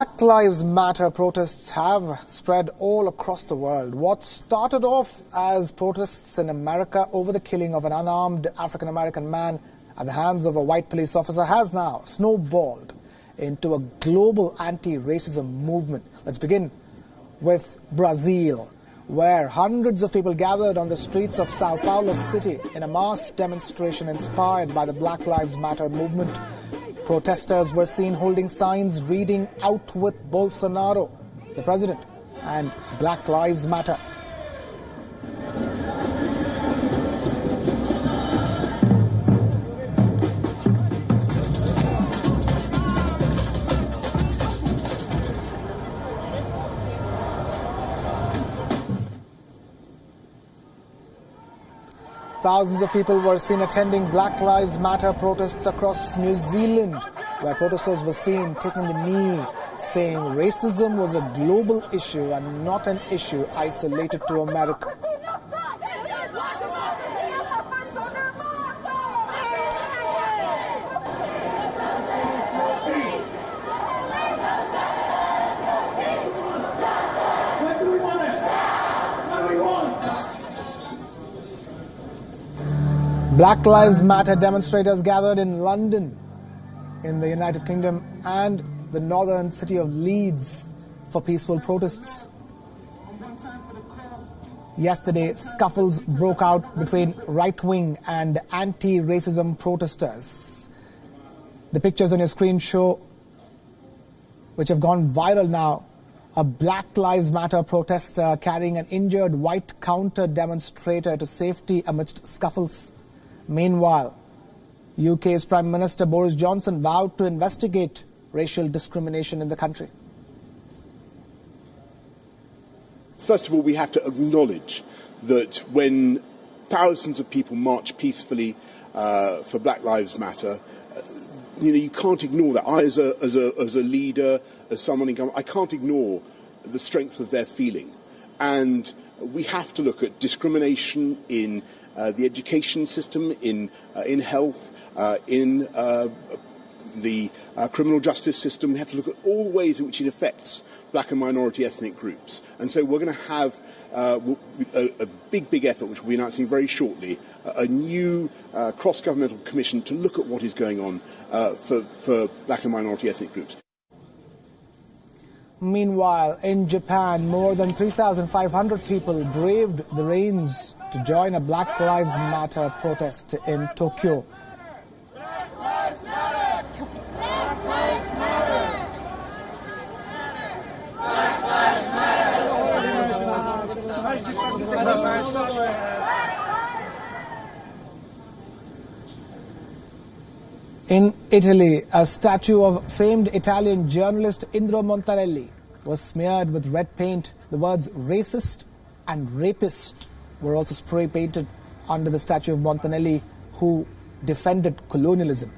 Black Lives Matter protests have spread all across the world. What started off as protests in America over the killing of an unarmed African-American man at the hands of a white police officer has now snowballed into a global anti-racism movement. Let's begin with Brazil, where hundreds of people gathered on the streets of Sao Paulo city in a mass demonstration inspired by the Black Lives Matter movement. Protesters were seen holding signs reading "Out with Bolsonaro," the president, and "Black Lives Matter." Thousands of people were seen attending Black Lives Matter protests across New Zealand, where protesters were seen taking the knee, saying racism was a global issue and not an issue isolated to America. Black Lives Matter demonstrators gathered in London, in the United Kingdom, and the northern city of Leeds for peaceful protests. Yesterday, scuffles broke out between right-wing and anti-racism protesters. The pictures on your screen show, which have gone viral now, a Black Lives Matter protester carrying an injured white counter-demonstrator to safety amidst scuffles. Meanwhile, UK's Prime Minister Boris Johnson vowed to investigate racial discrimination in the country. First of all, we have to acknowledge that when thousands of people march peacefully for Black Lives Matter, you can't ignore that. I, as a leader, as someone in government, I can't ignore the strength of their feeling. And we have to look at discrimination in the education system, in health, in the criminal justice system. We have to look at all the ways in which it affects black and minority ethnic groups. And so we're going to have a big effort, which we'll be announcing very shortly, a new cross-governmental commission to look at what is going on for black and minority ethnic groups. Meanwhile, in Japan, more than 3,500 people braved the rains to join a Black Lives Matter protest in Tokyo. Black Lives Matter! Black Lives Matter! Black Lives Matter! In Italy, a statue of famed Italian journalist Indro Montanelli was smeared with red paint. The words "racist" and "rapist" were also spray painted under the statue of Montanelli, who defended colonialism.